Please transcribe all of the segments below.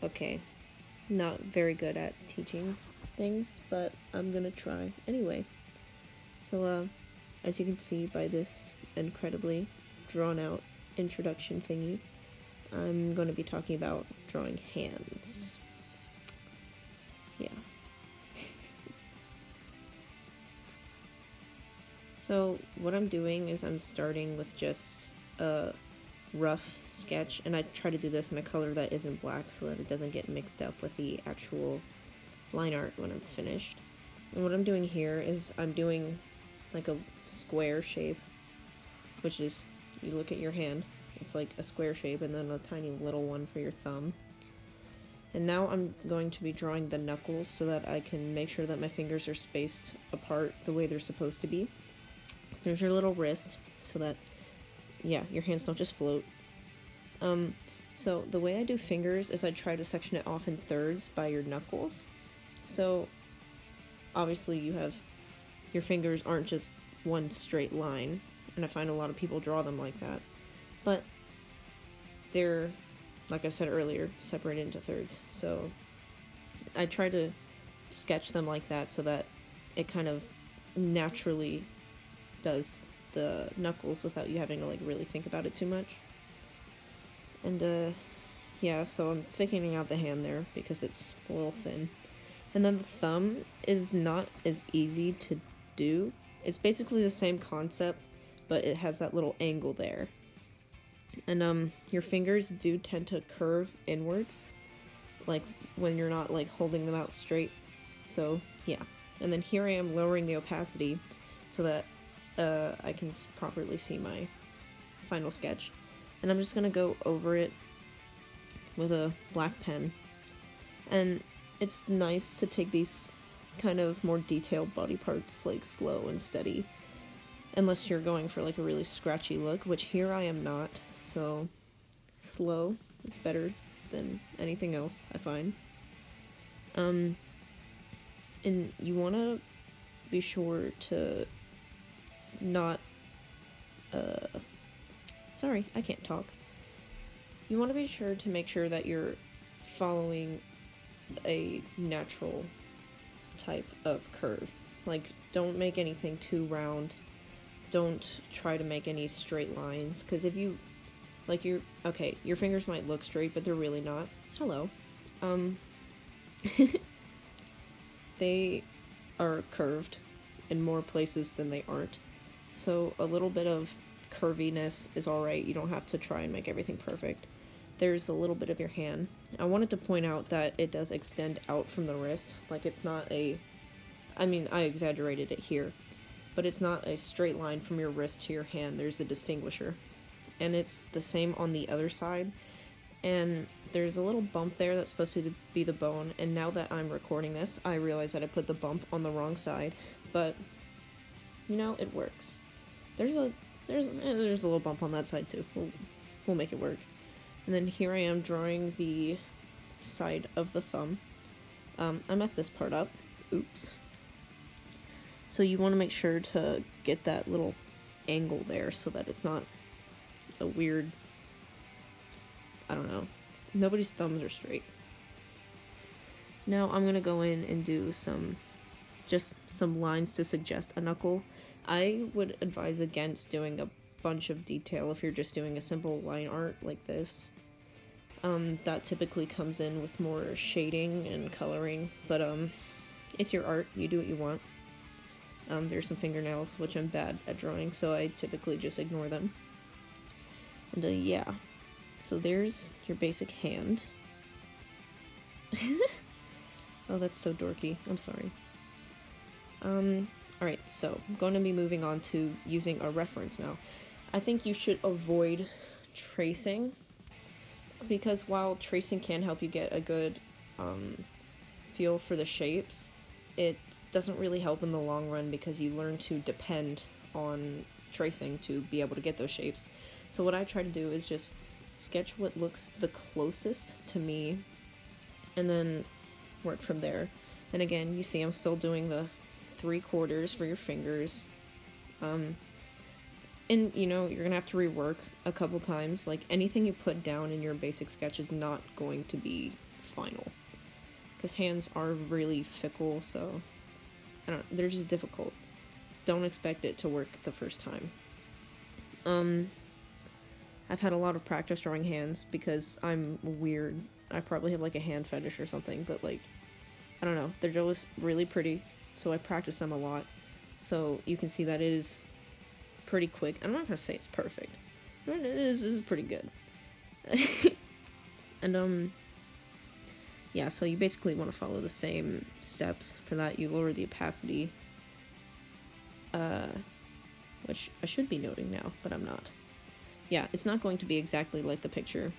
okay. Not very good at teaching things, but I'm gonna try anyway. So, as you can see by this incredibly drawn out introduction thingy, I'm going to be talking about drawing hands. Yeah. So what I'm doing is I'm starting with just a rough sketch, and I try to do this in a color that isn't black so that it doesn't get mixed up with the actual line art when I'm finished. And what I'm doing here is I'm doing like a square shape, which is, you look at your hand, it's like a square shape, and then a tiny little one for your thumb. And now I'm going to be drawing the knuckles so that I can make sure that my fingers are spaced apart the way they're supposed to be. There's your little wrist, so that, yeah, your hands don't just float. So the way I do fingers is I try to section it off in thirds by your knuckles. So obviously your fingers aren't just one straight line, and I find a lot of people draw them like that. But they're, like I said earlier, separated into thirds. So I try to sketch them like that so that it kind of naturally does the knuckles without you having to like really think about it too much. And yeah, so I'm thickening out the hand there because it's a little thin. And then the thumb is not as easy to do. It's basically the same concept, but it has that little angle there. And your fingers do tend to curve inwards, like when you're not like holding them out straight. So yeah. And then here I am lowering the opacity so that I can properly see my final sketch. And I'm just gonna go over it with a black pen. And it's nice to take these kind of more detailed body parts like slow and steady, unless you're going for like a really scratchy look, which here I am not. So slow is better than anything else, I find. And you want to be sure to not sorry, I can't talk. You want to be sure to make sure that you're following a natural type of curve. Like, don't make anything too round. Don't try to make any straight lines, because if you, like, your fingers might look straight, but they're really not. Hello. They are curved in more places than they aren't. So a little bit of curviness is alright. You don't have to try and make everything perfect. There's a little bit of your hand. I wanted to point out that it does extend out from the wrist. Like, it's not I exaggerated it here, but it's not a straight line from your wrist to your hand. There's a distinguisher. And it's the same on the other side. And there's a little bump there that's supposed to be the bone, and now that I'm recording this, I realize that I put the bump on the wrong side, but, you know, it works. There's a little bump on that side too. We'll make it work. And then here I am drawing the side of the thumb. I messed this part up. Oops. So you want to make sure to get that little angle there so that it's not a weird, I don't know. Nobody's thumbs are straight. Now I'm gonna go in and do some lines to suggest a knuckle. I would advise against doing a bunch of detail if you're just doing a simple line art like this. That typically comes in with more shading and coloring, but it's your art, you do what you want. There's some fingernails, which I'm bad at drawing, so I typically just ignore them. And yeah. So there's your basic hand. Oh, that's so dorky. I'm sorry. Alright, so I'm going to be moving on to using a reference now. I think you should avoid tracing, because while tracing can help you get a good feel for the shapes, it doesn't really help in the long run because you learn to depend on tracing to be able to get those shapes. So what I try to do is just sketch what looks the closest to me, and then work from there. And again, you see I'm still doing the 3/4 for your fingers. And you know, you're gonna have to rework a couple times. Like, anything you put down in your basic sketch is not going to be final. Because hands are really fickle, so I don't know, they're just difficult. Don't expect it to work the first time. I've had a lot of practice drawing hands because I'm weird. I probably have like a hand fetish or something, but like, I don't know, they're just really pretty, so I practice them a lot. So you can see that it is pretty quick. I'm not gonna say it's perfect, but it is pretty good. And yeah, so you basically want to follow the same steps. For that, you lower the opacity, which I should be noting now, but I'm not. Yeah, it's not going to be exactly like the picture,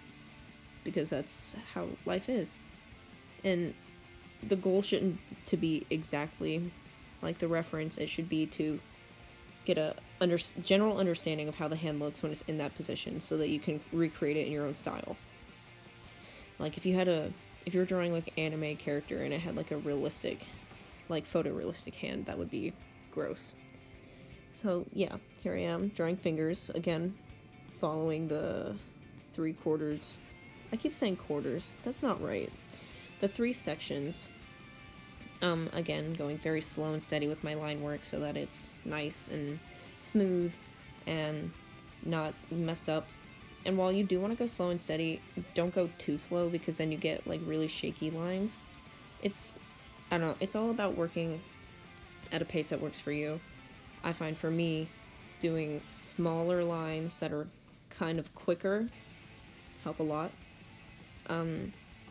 because that's how life is. And the goal shouldn't to be exactly like the reference. It should be to get a general understanding of how the hand looks when it's in that position, so that you can recreate it in your own style. Like if you were drawing like an anime character and it had like a realistic, like photorealistic hand, that would be gross. So yeah, here I am drawing fingers again, following the 3/4. I keep saying quarters. That's not right. The 3 sections. Again, going very slow and steady with my line work so that it's nice and smooth and not messed up. And while you do want to go slow and steady, don't go too slow, because then you get like really shaky lines. I don't know, it's all about working at a pace that works for you. I find for me, doing smaller lines that are kind of quicker help a lot.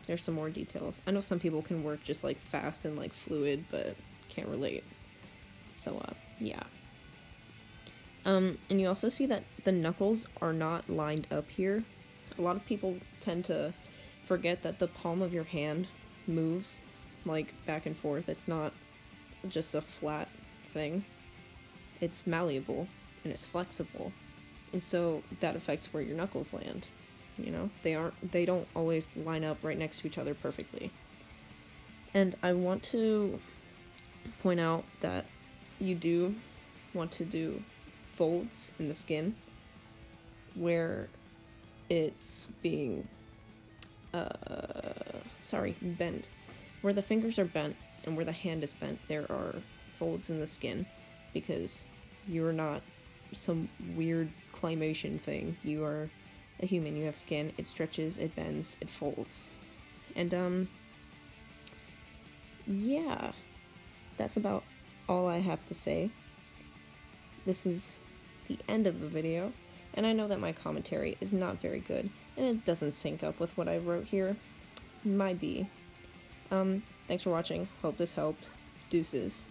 There's some more details. I know some people can work just like fast and like fluid, but can't relate. So yeah. And you also see that the knuckles are not lined up here. A lot of people tend to forget that the palm of your hand moves like back and forth. It's not just a flat thing. It's malleable and it's flexible. And so that affects where your knuckles land. You know, they don't always line up right next to each other perfectly. And I want to point out that you do want to do folds in the skin where it's being bent. Where the fingers are bent and where the hand is bent, there are folds in the skin, because you're not some weird claymation thing. You are a human. You have skin. It stretches, it bends, it folds. And yeah, that's about all I have to say. This is the end of the video, and I know that my commentary is not very good, and it doesn't sync up with what I wrote here. Might be. Thanks for watching. Hope this helped. Deuces.